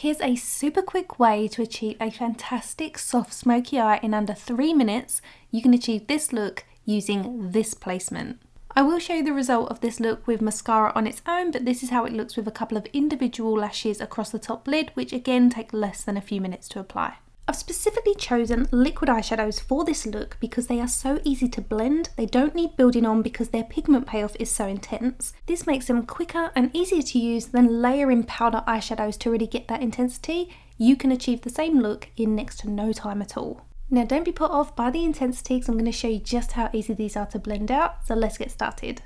Here's a super quick way to achieve a fantastic soft smoky eye in under 3 minutes. You can achieve this look using this placement. I will show you the result of this look with mascara on its own, but this is how it looks with a couple of individual lashes across the top lid, which again take less than a few minutes to apply. I've specifically chosen liquid eyeshadows for this look because they are so easy to blend. They don't need building on because their pigment payoff is so intense. This makes them quicker and easier to use than layering powder eyeshadows to really get that intensity. You can achieve the same look in next to no time at all. Now don't be put off by the intensity because I'm going to show you just how easy these are to blend out, so let's get started.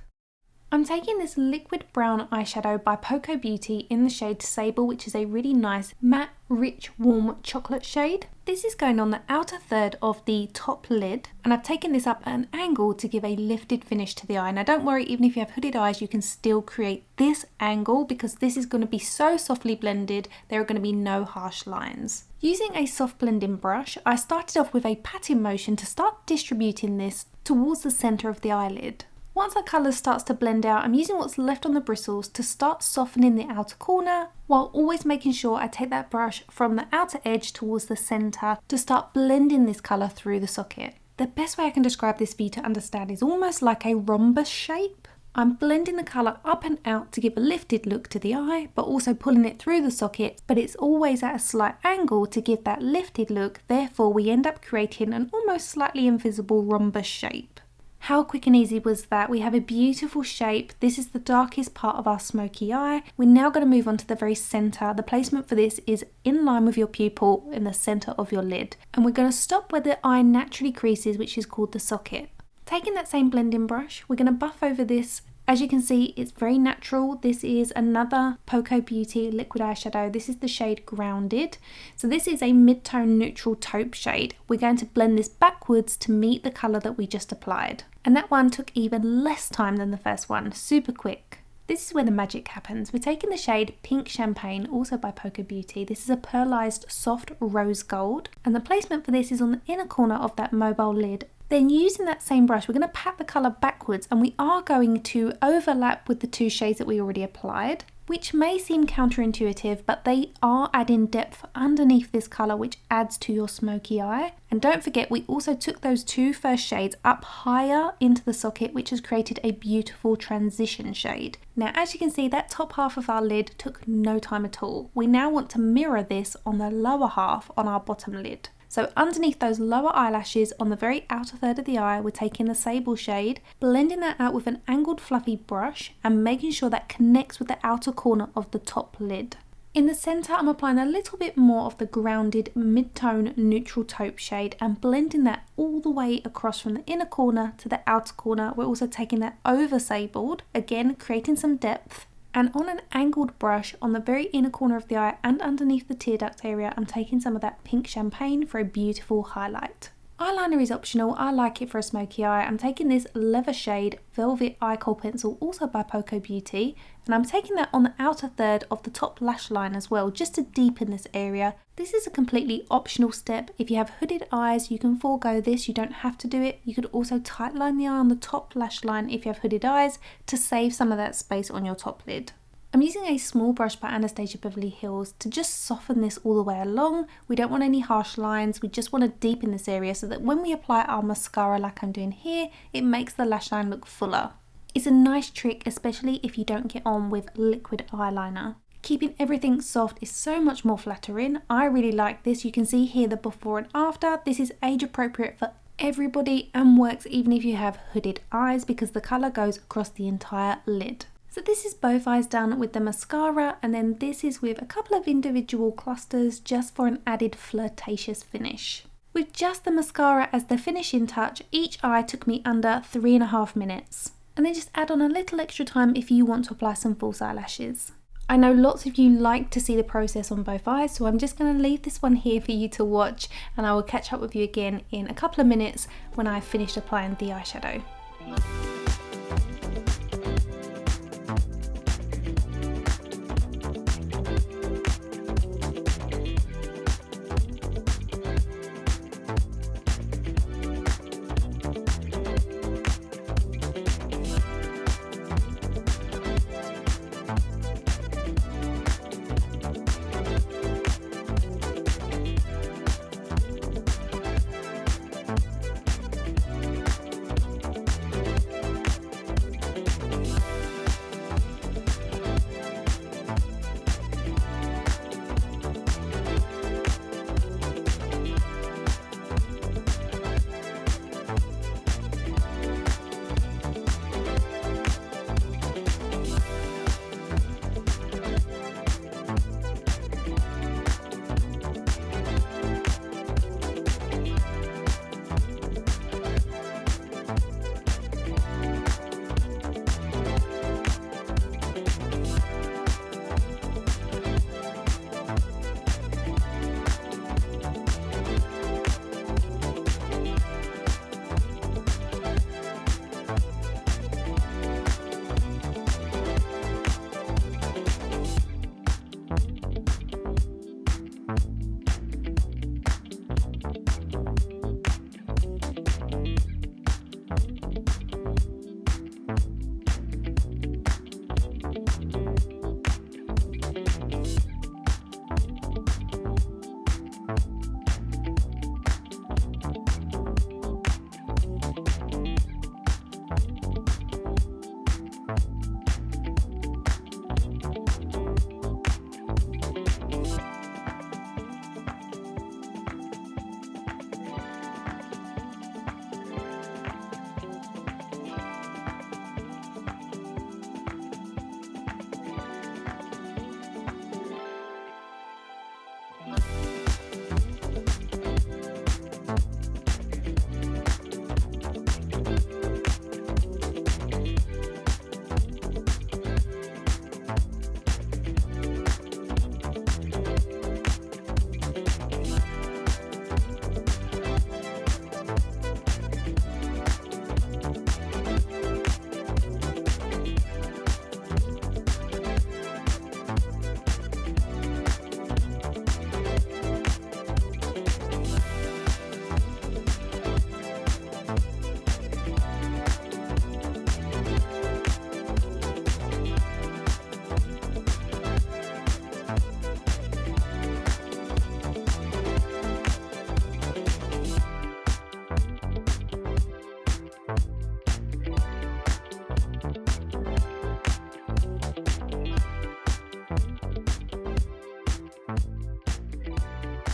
I'm taking this liquid brown eyeshadow by Poco Beauty in the shade Sable, which is a really nice matte, rich, warm chocolate shade. This is going on the outer third of the top lid, and I've taken this up at an angle to give a lifted finish to the eye. Now don't worry, even if you have hooded eyes, you can still create this angle because this is going to be so softly blended, there are going to be no harsh lines. Using a soft blending brush, I started off with a patting motion to start distributing this towards the centre of the eyelid. Once that colour starts to blend out, I'm using what's left on the bristles to start softening the outer corner, while always making sure I take that brush from the outer edge towards the centre to start blending this colour through the socket. The best way I can describe this for you to understand is almost like a rhombus shape. I'm blending the colour up and out to give a lifted look to the eye, but also pulling it through the socket, but it's always at a slight angle to give that lifted look, therefore we end up creating an almost slightly invisible rhombus shape. How quick and easy was that? We have a beautiful shape. This is the darkest part of our smoky eye. We're now going to move on to the very centre. The placement for this is in line with your pupil in the centre of your lid. And we're going to stop where the eye naturally creases, which is called the socket. Taking that same blending brush, we're going to buff over this. As you can see, it's very natural. This is another Poco Beauty liquid eyeshadow. This is the shade Grounded. So this is a mid-tone neutral taupe shade. We're going to blend this backwards to meet the colour that we just applied. And that one took even less time than the first one, super quick. This is where the magic happens. We're taking the shade Pink Champagne, also by Poco Beauty. This is a pearlized soft rose gold. And the placement for this is on the inner corner of that mobile lid. Then using that same brush, we're going to pat the colour backwards, and we are going to overlap with the two shades that we already applied, which may seem counterintuitive, but they are adding depth underneath this colour, which adds to your smoky eye. And don't forget, we also took those two first shades up higher into the socket, which has created a beautiful transition shade. Now, as you can see, that top half of our lid took no time at all. We now want to mirror this on the lower half on our bottom lid. So underneath those lower eyelashes on the very outer third of the eye, we're taking the Sable shade, blending that out with an angled fluffy brush and making sure that connects with the outer corner of the top lid. In the centre, I'm applying a little bit more of the Grounded mid-tone neutral taupe shade and blending that all the way across from the inner corner to the outer corner. We're also taking that over Sabled, again creating some depth. And on an angled brush on the very inner corner of the eye and underneath the tear duct area, I'm taking some of that Pink Champagne for a beautiful highlight. Eyeliner is optional. I like it for a smoky eye. I'm taking this Leather shade Velvet Eye Kohl Pencil, also by Poco Beauty, and I'm taking that on the outer third of the top lash line as well, just to deepen this area. This is a completely optional step. If you have hooded eyes, you can forego this. You don't have to do it. You could also tightline the eye on the top lash line if you have hooded eyes to save some of that space on your top lid. I'm using a small brush by Anastasia Beverly Hills to just soften this all the way along. We don't want any harsh lines, we just want to deepen this area so that when we apply our mascara like I'm doing here, it makes the lash line look fuller. It's a nice trick, especially if you don't get on with liquid eyeliner. Keeping everything soft is so much more flattering. I really like this. You can see here the before and after. This is age appropriate for everybody and works even if you have hooded eyes because the colour goes across the entire lid. So this is both eyes done with the mascara, and then this is with a couple of individual clusters just for an added flirtatious finish. With just the mascara as the finishing touch, each eye took me under 3.5 minutes. And then just add on a little extra time if you want to apply some false eyelashes. I know lots of you like to see the process on both eyes, so I'm just going to leave this one here for you to watch, and I will catch up with you again in a couple of minutes when I've finished applying the eyeshadow.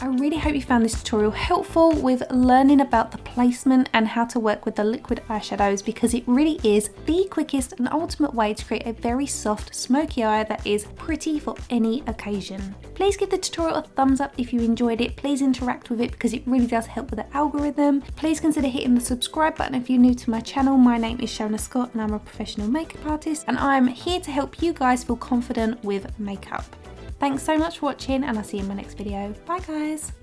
I really hope you found this tutorial helpful with learning about the placement and how to work with the liquid eyeshadows, because it really is the quickest and ultimate way to create a very soft smoky eye that is pretty for any occasion. Please give the tutorial a thumbs up if you enjoyed it. Please interact with it because it really does help with the algorithm. Please consider hitting the subscribe button if you're new to my channel. My name is Shonagh Scott and I'm a professional makeup artist, and I'm here to help you guys feel confident with makeup. Thanks so much for watching, and I'll see you in my next video. Bye guys!